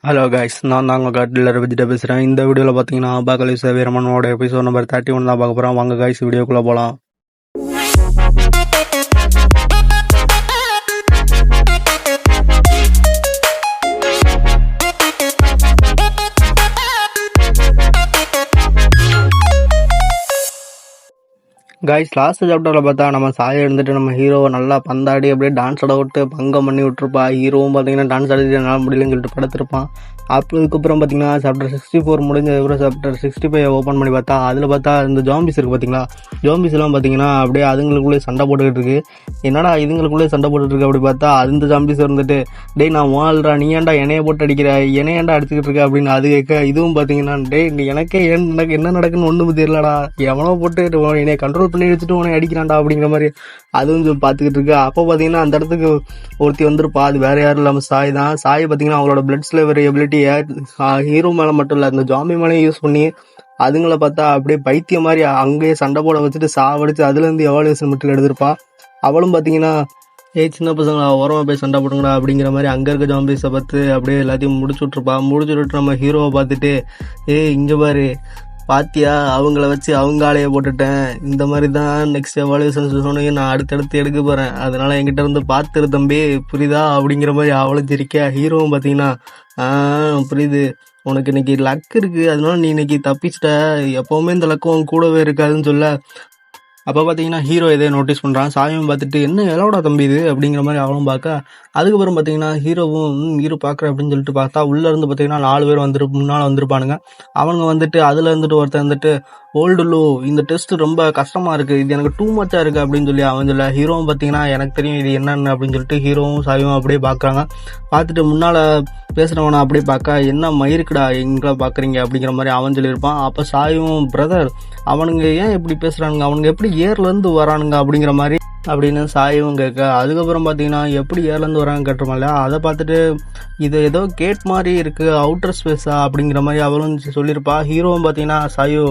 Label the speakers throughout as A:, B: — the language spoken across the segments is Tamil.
A: ஹலோ கைஸ், நான் தான் உங்கள் காட்டில் விஜிட்ட பேசுகிறேன். இந்த வீடியோவில் பார்த்தீங்கன்னா அபாகலிப்ஸ் வீரமனோட எபிசோட் நம்பர் 31 தான் பார்க்க போகிறோம். வாங்க கைஸ், வீடியோக்குள்ளே போகலாம். கைஸ், லாஸ்ட் சாப்டரில் பார்த்தா நம்ம சாயை இருந்துட்டு நம்ம ஹீரோவை நல்லா பந்தாடி அப்படியே டான்ஸ் ஆட விட்டு பங்கம் பண்ணி விட்டுருப்பா. ஹீரோவும் பார்த்தீங்கன்னா டான்ஸ் ஆடிட்டு என்னால் முடியலன்னு சொல்லிட்டு படுத்திருப்பான். அதுக்கப்புறம் பார்த்தீங்கன்னா சாப்டர் 64 முடிஞ்சதுக்கப்புறம் சாப்டர் 65 ஓப்பன் பண்ணி பார்த்தா அதில் பார்த்தா இந்த ஜாம்பிஸ் இருக்குது பார்த்தீங்களா. ஜாம்பிஸ்லாம் பார்த்தீங்கன்னா அப்படியே அதுங்களுக்குள்ளே சண்டை போட்டுக்கிட்டு இருக்கு. என்னடா இதுங்களுக்குள்ளே சண்டை போட்டுட்டு இருக்கு அப்படி பார்த்தா அந்த ஜாம்பிஸ் இருந்துட்டு, டேய் நான் வாழ்றா, நீ ஏன்டா என்னைய போட்டு அடிக்கிற, என்னைய ஏன்டா அடிச்சுக்கிட்டு இருக்க அப்படின்னு அது கேட்க, இதுவும் பார்த்தீங்கன்னா டேய் நீ எனக்கே என்ன நடக்குன்னு ஒன்றும் தெரியலடா, எவனோ போட்டு என்னை கண்ட்ரோல் பண்ணி வச்சுட்டு உனக்கு அடிக்கிறான்டா அப்படிங்கிற மாதிரி அதுவும் சொல்லி பார்த்துக்கிட்டு இருக்கு. அப்போ பார்த்தீங்கன்னா அந்த இடத்துக்கு ஒருத்தி வந்துருப்பா. அது வேற யாரும் இல்லாமல் சாய் தான். சாய் பார்த்தீங்கன்னா அவங்களோட பிளட் ஸ்லேவர் எபிலிட்டியை ஹீரோ மேலே மட்டும் இல்லை, அந்த ஜாம்பி மேலேயும் யூஸ் பண்ணி அதுங்களை பார்த்தா அப்படியே பைத்தியம் மாதிரி அங்கேயே சண்டை போட வச்சுட்டு சாவடிச்சு அதுலேருந்து எவாலுவேஷன் மட்டும் எடுத்திருப்பா. அவளும் பார்த்தீங்கன்னா சின்ன பசங்களா ஓரமாக போய் சண்டை போடுங்கடா அப்படிங்கிற மாதிரி அங்கே இருக்க ஜாம்பிஸை பார்த்து அப்படியே எல்லாத்தையும் முடிச்சு விட்ருட்டு நம்ம ஹீரோவை பார்த்துட்டு, இங்கே பாரு பாத்தியா, அவங்கள வச்சு அவங்க ஆளையை போட்டுட்டேன், இந்த மாதிரி தான் நெக்ஸ்ட் எவாலுவேஷன் சொன்னீங்க நான் அடுத்தடுத்து எடுக்க போகிறேன், அதனால என்கிட்ட இருந்து பார்த்துரு தம்பி, புரியுதா அப்படிங்கிற மாதிரி அவளும் சிரிக்க. ஹீரோவும் பார்த்தீங்கன்னா புரியுது, உனக்கு இன்னைக்கு லக் இருக்குது, அதனால நீ இன்னைக்கு தப்பிச்சிட்ட, எப்போவுமே இந்த லக்கு உன் கூடவே இருக்காதுன்னு சொல்ல. அப்போ பார்த்தீங்கன்னா ஹீரோ இதை நோட்டீஸ் பண்ணுறான். சாயும் பார்த்துட்டு என்ன எலோடா தம்பி இது அப்படிங்கிற மாதிரி அவளும் பார்க்க, அதுக்கப்புறம் பார்த்தீங்கன்னா ஹீரோ பார்க்குற அப்படின்னு சொல்லிட்டு பார்த்தா உள்ளேருந்து பார்த்தீங்கன்னா 4 பேர் முன்னால் வந்திருப்பானுங்க. அவனுங்க வந்துட்டு அதில் இருந்துட்டு ஒருத்தர் வந்துட்டு, ஓல்டு லோ இந்த டெஸ்ட் ரொம்ப கஷ்டமாக இருக்குது, இது எனக்கு டூ மச்சாக இருக்குது அப்படின்னு சொல்லி அவன் சொல்ல. ஹீரோவும் பார்த்தீங்கன்னா எனக்கு தெரியும் இது என்னென்னு அப்படின்னு சொல்லிட்டு ஹீரோவும் சாயும் அப்படியே பார்க்குறாங்க. பார்த்துட்டு முன்னால் பேசுகிறவனை அப்படியே பார்க்க, என்ன மயிருக்குடா எங்களை பார்க்குறீங்க அப்படிங்கிற மாதிரி அவன் சொல்லியிருப்பான். அப்போ சாயும், பிரதர் அவனுங்க ஏன் எப்படி பேசுகிறானுங்க, அவனுங்க எப்படி ஏர்லேருந்து வரானுங்க அப்படிங்கிற மாதிரி அப்படின்னு சாயும் கேட்க, அதுக்கப்புறம் பார்த்தீங்கன்னா எப்படி ஏர்லேருந்து வராங்க கேட்டுருமால, அதை பார்த்துட்டு இது ஏதோ கேட் மாதிரி இருக்குது, அவுட்டர் ஸ்பேஸா அப்படிங்கிற மாதிரி அவளும் சொல்லியிருப்பா. ஹீரோவும் பார்த்தீங்கன்னா, சாயோ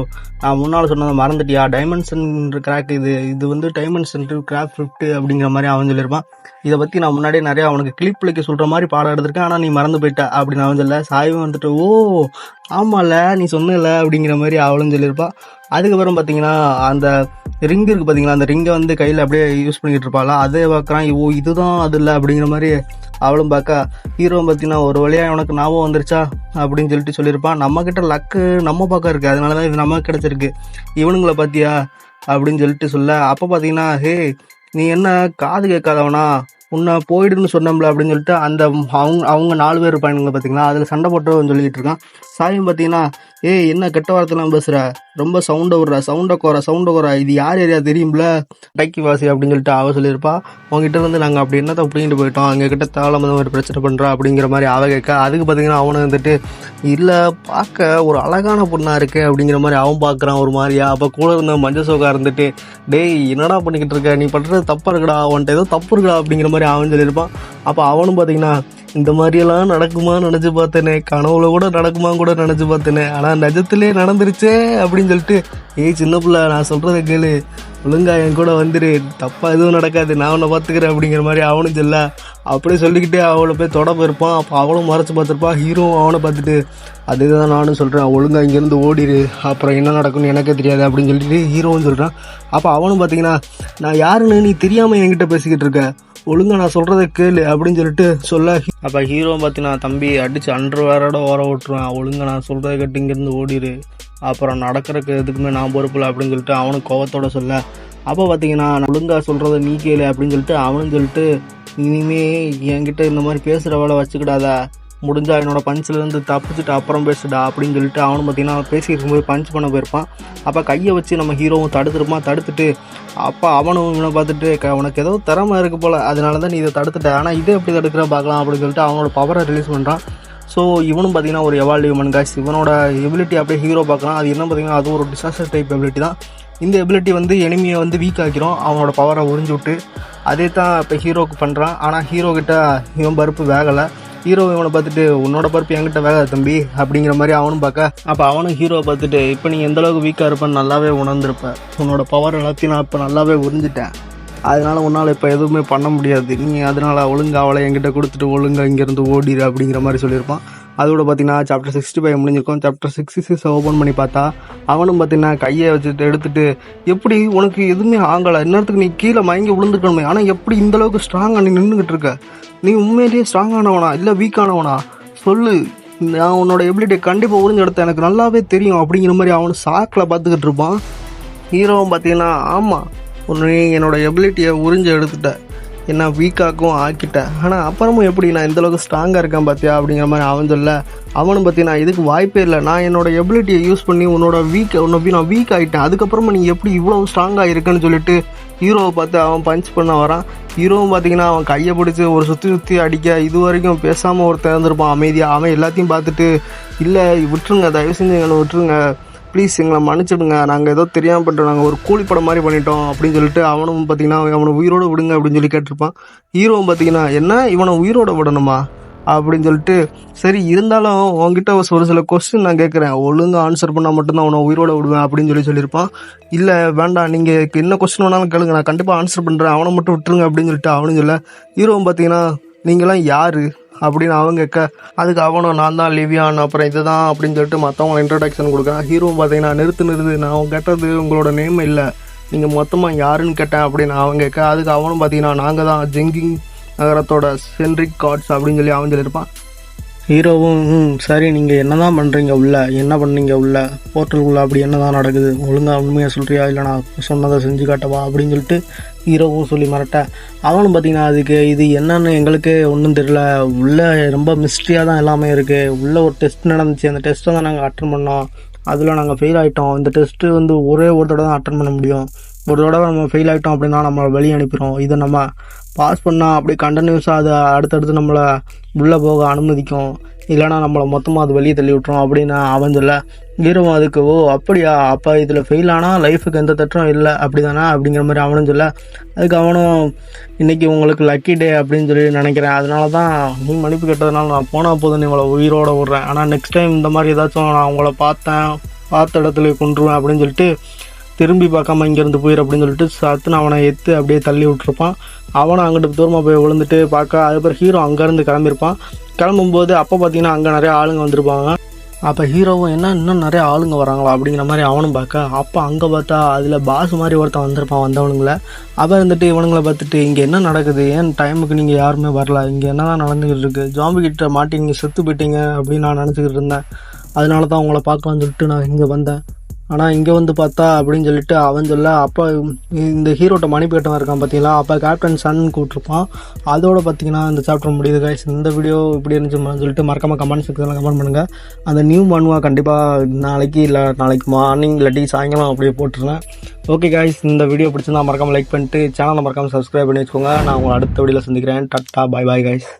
A: நான் முன்னால் சொன்னதை மறந்துட்டியா, டைமென்ஷன் கிராக் இது வந்து டைமென்ஷன் கிராக் 50 அப்படிங்கிற மாதிரி அவன் சொல்லியிருப்பான். இதை பற்றி நான் முன்னாடியே நிறையா அவனுக்கு கிளிப்பிள்ளைக்கு சொல்கிற மாதிரி பாடம் எடுத்திருக்கேன், ஆனால் நீ மறந்து போயிட்ட அப்படின்னு அவன் சொல்ல. சாயும் வந்துட்டு, ஓ ஆமாம்ல நீ சொன்னல அப்படிங்கிற மாதிரி அவளும் சொல்லியிருப்பா. அதுக்கப்புறம் பார்த்தீங்கன்னா அந்த ரிங் இருக்குது பார்த்தீங்களா, அந்த ரிங்கை வந்து கையில் அப்படியே யூஸ் பண்ணிக்கிட்டு இருப்பாளா, அதே பார்க்குறான். ஓ இதுதான் அது இல்லை அப்படிங்கிற மாதிரி அவளும் பார்க்க. ஹீரோவும் பார்த்தீங்கன்னா ஒரு வழியாக உனக்கு ஞாபகம் வந்துருச்சா அப்படின்னு சொல்லிட்டு சொல்லியிருப்பான். நம்மக்கிட்ட லக்கு நம்ம பக்கம் இருக்குது, அதனால தான் இது நமக்கு கிடச்சிருக்கு, இவனுங்களை பார்த்தியா அப்படின்னு சொல்லிட்டு சொல்ல. அப்போ பார்த்தீங்கன்னா, நீ என்ன காது கேட்காதவனா, உன்னை போயிடுன்னு சொன்னோம்ல அப்படின்னு சொல்லிட்டு அந்த அவங்க 4 பேர் இருப்பானுங்க பார்த்தீங்களா, அதில் சண்டை போட்டு சொல்லிக்கிட்டு இருக்கான். சாயும் பார்த்தீங்கன்னா, என்ன கெட்ட வார்த்தைலாம் பேசுகிற, ரொம்ப சவுண்டை விடுற, சவுண்டை குறை, இது யார் ஏரியா தெரியும்ல, டைக்கி வாசி அப்படின்னு சொல்லிட்டு அவ சொல்லியிருப்பா. அவங்ககிட்ட இருந்து நாங்கள் அப்படி என்னத்தை அப்படின்ட்டு போயிட்டோம், எங்ககிட்ட தேவையில்லாம மாதிரி பிரச்சனை பண்ணுறா அப்படிங்கிற மாதிரி அவ கேட்க. அதுக்கு பார்த்தீங்கன்னா அவனை வந்துட்டு, இல்லை பார்க்க ஒரு அழகான பொண்ணாக இருக்கு அப்படிங்கிற மாதிரி அவன் பார்க்குறான் ஒரு மாதிரியா. அப்போ கூட இருந்த மஞ்சள் சோக்கா இருந்துட்டு, டேய் என்னடா பண்ணிக்கிட்டு இருக்க, நீ பண்ணுறது தப்பாக இருக்குடா, அவன்கிட்ட ஏதோ தப்பு இருக்குடா அப்படிங்கிற மாதிரி அவன் சொல்லியிருப்பான். அப்போ அவனும் பார்த்தீங்கன்னா, இந்த மாதிரியெல்லாம் நடக்குமான்னு நினச்சி பார்த்தேனே, கனவுல கூட நடக்குமான்னு கூட நினச்சி பார்த்தேனே, ஆனால் நிஜத்திலே நடந்துருச்சே அப்படின்னு சொல்லிட்டு, சின்ன பிள்ளை நான் சொல்கிறத கேளு, ஒழுங்கா என் கூட வந்துரு, தப்பாக எதுவும் நடக்காது, நான் உன்னை பார்த்துக்கிறேன் அப்படிங்கிற மாதிரி அவனும் சொல்ல. அப்படியே சொல்லிக்கிட்டே அவளை போய் தொட போயிருப்பான். அப்போ அவளும் மறைச்சி பார்த்துருப்பான். ஹீரோவும் அவனை பார்த்துட்டு, அதுதான் நானும் சொல்கிறேன், ஒழுங்கா இங்கேருந்து ஓடிடு, அப்புறம் என்ன நடக்கும்னு எனக்கே தெரியாது அப்படின்னு சொல்லிட்டு ஹீரோவும் சொல்கிறான். அப்போ அவனும் பார்த்தீங்கன்னா, நான் யாருன்னு நீ தெரியாமல் என்கிட்ட பேசிக்கிட்டு இருக்க, ஒழுங்கா நான் சொல்கிறத கேளு அப்படின்னு சொல்லிட்டு சொல்ல. அப்போ ஹீரோவும் பார்த்தீங்கன்னா, தம்பி அடித்து அண்டர்வேரோட ஓர விட்டுருவேன், ஒழுங்கா நான் சொல்கிறத கேட்டு இங்கேருந்து ஓடிடு, அப்புறம் நடக்கிறதுக்கு எதுக்குமே நான் பொறுப்பில்லை அப்படின்னு சொல்லிட்டு அவனும் கோவத்தோட சொல்ல. அப்போ பார்த்தீங்கன்னா, நான் ஒழுங்கா சொல்கிறத நீ கேளு அப்படின்னு சொல்லிட்டு அவனும் சொல்லிட்டு, இனிமே என்கிட்ட இந்த மாதிரி பேசுகிற வேலை வச்சுக்கிடாத, முடிஞ்சால் என்னோட பஞ்சிலேருந்து தப்பிச்சுட்டு அப்புறம் பேசுடா அப்படின்னு சொல்லிட்டு அவனும் பார்த்தீங்கன்னா பேசிக்கிட்டு இருக்கும்போது பஞ்ச் பண்ண போயிருப்பான். அப்போ கையை வச்சு நம்ம ஹீரோவும் தடுத்துட்டு, அப்போ அவனும் இவனை பார்த்துட்டு, உனக்கு ஏதோ திறமை இருக்குது போல், அதனால தான் நீ இதை தடுத்துட்ட, ஆனால் இதை எப்படி தடுக்கிற பார்க்கலாம் அப்படின்னு சொல்லிட்டு அவனோட பவரை ரிலீஸ் பண்ணுறான். ஸோ இவனும் பார்த்தீங்கன்னா ஒரு எவால்யூமன் காய்ஸ், இவனோட எபிலிட்டி அப்படியே ஹீரோ பார்க்கலாம். அது என்ன பார்த்தீங்கன்னா, அது ஒரு டிசாஸ்டர் டைப் எபிலிட்டி தான். இந்த எபிலிட்டி வந்து எனிமியை வந்து வீக் ஆக்கிரும், அவனோட பவரை உறிஞ்சு விட்டு. அதே தான் இப்போ ஹீரோவுக்கு பண்ணுறான். ஆனால் ஹீரோக்கிட்ட இவன் பருப்பு வேகலை. ஹீரோ இவனை பார்த்துட்டு, உன்னோட பருப்பு என்கிட்ட வேகாது தம்பி அப்படிங்கிற மாதிரி அவனும் பார்க்க. அப்போ அவனும் ஹீரோவை பார்த்துட்டு, இப்போ நீ எந்தளவுக்கு வீக்காக இருப்பேன்னு நல்லாவே உணர்ந்திருப்பேன், உன்னோட பவர் எல்லாத்தையும் நான் இப்போ நல்லாவே உறிஞ்சிட்டேன், அதனால் உன்னால் இப்போ எதுவுமே பண்ண முடியாது, நீ அதனால் ஒழுங்காக அவளை என்கிட்ட கொடுத்துட்டு ஒழுங்காக இங்கேருந்து ஓடிடு அப்படிங்கிற மாதிரி சொல்லியிருப்பான். அதோட பார்த்தீங்கன்னா சாப்டர் 65 முடிஞ்சிருக்கும். சாப்டர் 66 ஓப்பன் பண்ணி பார்த்தா அவனும் பார்த்தீங்கன்னா கையை வச்சுட்டு எடுத்துட்டு, எப்படி உனக்கு எதுவுமே ஆகலை, இந்நேரத்துக்கு நீ கீழே மயங்கி விழுந்துருக்கணுமே, ஆனால் எப்படி இந்தளவுக்கு ஸ்ட்ராங்காக நீ நின்றுக்கிட்டு இருக்க, நீ உண்மையிலேயே ஸ்ட்ராங்கானவனா இல்லை வீக்கானவனா சொல்லு, நான் உன்னோட எபிலிட்டியை கண்டிப்பாக உறிஞ்சு எடுத்தேன், எனக்கு நல்லாவே தெரியும் அப்படிங்கிற மாதிரி அவனு சாக்கில் பார்த்துக்கிட்டு இருப்பான். ஹீரோவும் பார்த்தீங்கன்னா ஆமாம் நீ என்னோட எபிலிட்டியை உறிஞ்சு எடுத்துட்ட, என்ன வீக்காக்கும் ஆக்கிட்டேன், ஆனால் அப்புறமும் எப்படி நான் இந்தளவுக்கு ஸ்ட்ராங்காக இருக்கேன் பார்த்தியா அப்படிங்கிற மாதிரி அவன் சொல்ல, அவனும் பார்த்தீங்கன்னா இதுக்கு வாய்ப்பே இல்லை, நான் என்னோட எபிலிட்டியை யூஸ் பண்ணி நான் வீக் ஆகிட்டேன், அதுக்கப்புறமா நீ எப்படி இவ்வளோ ஸ்ட்ராங்காக இருக்குன்னு சொல்லிட்டு ஹீரோவை பார்த்து அவன் பஞ்ச் பண்ண வரான். ஹீரோவும் பார்த்தீங்கன்னா அவன் கையை பிடிச்சி ஒரு சுற்றி அடிக்க, இது வரைக்கும் பேசாமல் ஒருத்தர் இருந்திருப்பான் அமைதியாக, அவன் எல்லாத்தையும் பார்த்துட்டு இல்லை விட்டுருங்க, தயவு செஞ்சு எங்களை விட்டுருங்க, ப்ளீஸ் எங்களை மன்னிச்சிடுங்க, நாங்கள் ஏதோ தெரியாமல் பண்ணிட்டோம், நாங்கள் ஒரு கூலிப்படம் மாதிரி பண்ணிட்டோம் அப்படின்னு சொல்லிட்டு அவனும் பார்த்தீங்கன்னா அவனை உயிரோடு விடுங்க அப்படின்னு சொல்லி கேட்டிருப்பான். ஹீரோவும் பார்த்தீங்கன்னா என்ன இவனை உயிரோட விடணுமா அப்படின்னு சொல்லிட்டு, சரி இருந்தாலும் உங்ககிட்ட ஒரு சில கொஸ்டின் நான் கேட்குறேன், ஒழுங்காக ஆன்சர் பண்ணால் மட்டும்தான் அவனை உயிரோட விடுவேன் அப்படின்னு சொல்லியிருப்பான். இல்லை வேண்டாம், நீங்கள் என்ன கொஸ்டின் வேணாலும் கேளுங்க, நான் கண்டிப்பாக ஆன்சர் பண்ணுறேன், அவனை மட்டும் விட்டுருங்க அப்படின்னு சொல்லிட்டு அவனும் சொல்ல, ஹீரோவும் பார்த்தீங்கன்னா நீங்களாம் யார் அப்படின்னு அவங்க கேட்க, அதுக்கு அவனும் நான் தான் லிவியான், அப்புறம் இதுதான் அப்படின்னு சொல்லிட்டு மற்றவங்களை இன்ட்ரடக்ஷன் கொடுக்குறான். ஹீரோவும் பார்த்தீங்கன்னா நிறுத்து நான் கேட்டது உங்களோட நேம் இல்லை, நீங்கள் மொத்தமாக யாருன்னு கேட்டேன் அப்படின்னு அவங்க கேட்க, அதுக்கு அவனும் பார்த்தீங்கன்னா நாங்கள் தான் ஜெங்கிங் நகரத்தோட சென்ட்ரிக் கார்ட்ஸ் அப்படின்னு சொல்லி அவன் சொல்லியிருப்பான். ஹீரோவும் சரி நீங்கள் என்ன தான் பண்ணுறீங்க உள்ள, என்ன பண்ணீங்க உள்ள போர்ட்டலுக்குள்ளே, அப்படி என்ன தான் நடக்குது, ஒழுங்காக உண்மையாக சொல்கிறியா இல்லை நான் சொன்னதை செஞ்சு காட்டவா அப்படின்னு சொல்லிட்டு ஹீரோவும் சொல்லி மிரட்ட, அவனும் பார்த்தீங்கன்னா அதுக்கு இது என்னன்னு எங்களுக்கு ஒன்றும் தெரியல, உள்ளே ரொம்ப மிஸ்ட்ரியாக தான் எல்லாமே இருக்குது, உள்ளே ஒரு டெஸ்ட் நடந்துச்சு, அந்த டெஸ்ட்டை தான் நாங்கள் அட்டன் பண்ணோம், அதில் நாங்கள் ஃபெயில் ஆகிட்டோம், இந்த டெஸ்ட்டு வந்து ஒரே ஒரு தடவை தான் அட்டன் பண்ண முடியும், ஒரு தடவை நம்ம ஃபெயில் ஆகிட்டோம் அப்படின்னா நம்மளை வெளியே அனுப்பிடுறோம், இதை நம்ம பாஸ் பண்ணால் அப்படி கண்டினியூஸாக அது அடுத்தடுத்து நம்மளை உள்ளே போக அனுமதிக்கும், இல்லைனா நம்மளை மொத்தமாக அது வெளியே தள்ளி விட்டுரும் அப்படின்னு அவன் சொல்ல, ஹீரோவும் அதுக்கு ஓ அப்படியா, அப்போ இதில் ஃபெயில் ஆனால் லைஃபுக்கு எந்த தட்டுறோம் இல்லை அப்படி தானே அப்படிங்கிற மாதிரி அவனும் சொல்ல, அதுக்கு அவனும் இன்றைக்கி உங்களுக்கு லக்கி டே அப்படின்னு சொல்லி நினைக்கிறேன், அதனால தான் நீ மன்னிப்பு கேட்டதுனால நான் போனால் போதும் இவளை உயிரோட விட்றேன், ஆனால் நெக்ஸ்ட் டைம் இந்த மாதிரி ஏதாச்சும் நான் உங்களை பார்த்த இடத்துல கொண்டுருவேன் அப்படின்னு சொல்லிட்டு திரும்பி பார்க்காம இங்கேருந்து போயிரு அப்படின்னு சொல்லிட்டு சத்துன்னு அவனை எடுத்து அப்படியே தள்ளி விட்டுருப்பான். அவனை அங்கிட்டு தூரமாக போய் விழுந்துட்டு பார்க்க, அதுக்கப்புறம் ஹீரோ அங்கேருந்து கிளம்பியிருப்பான். கிளம்பும்போது அப்போ பார்த்தீங்கன்னா அங்கே நிறைய ஆளுங்க வந்திருப்பாங்க. அப்போ ஹீரோவும் என்ன இன்னும் நிறைய ஆளுங்க வராங்களா அப்படிங்கிற மாதிரி அவனும் பார்க்க, அப்போ அங்கே பார்த்தா அதில் பாஸ் மாதிரி ஒருத்தன் வந்திருப்பான். வந்தவனுங்களை அவன் இருந்துட்டு இவனுங்களை பார்த்துட்டு இங்கே என்ன நடக்குது, ஏன் டைமுக்கு நீங்கள் யாருமே வரல, இங்கே என்ன தான் நடந்துக்கிட்டு இருக்குது, ஜாம்பி கிட்ட மாட்டி நீங்கள் செத்து போயிட்டீங்க அப்படின்னு நான் நினச்சிக்கிட்டு இருந்தேன், அதனால தான் உங்களை பார்க்கலான்னு சொல்லிட்டு நான் இங்கே வந்தேன், ஆனால் இங்கே வந்து பார்த்தா அப்படின்னு சொல்லிட்டு அவன் சொல்ல, அப்போ இந்த ஹீரோட்ட மணிப்பேட்டம் இருக்கான் பார்த்தீங்களா, அப்போ கேப்டன் சன் கூப்பிட்ருப்பான். அதோட பார்த்தீங்கன்னா இந்த சாப்டர் முடியுது கைஸ். இந்த வீடியோ இப்படி இருந்துச்சுன்னு சொல்லிட்டு மறக்காம கமெண்ட் செக்ஷனில் கமெண்ட் பண்ணுங்கள். அந்த நியூ மனுவா கண்டிப்பாக நாளைக்கு இல்லை நாளைக்கு மார்னிங் இல்லாட்டி சாயங்காலம் அப்படியே போட்டுருந்தேன். ஓகே கைஸ், இந்த வீடியோ பிடிச்சிருந்தா மறக்காமல் லைக் பண்ணிட்டு சேனலை மறக்காமல் சப்ஸ்கிரைப் பண்ணி வச்சுக்கோங்க. நான் உங்களை அடுத்த வீடியோவில் சந்திக்கிறேன். டாட்டா, பாய் பாய் கைஸ்.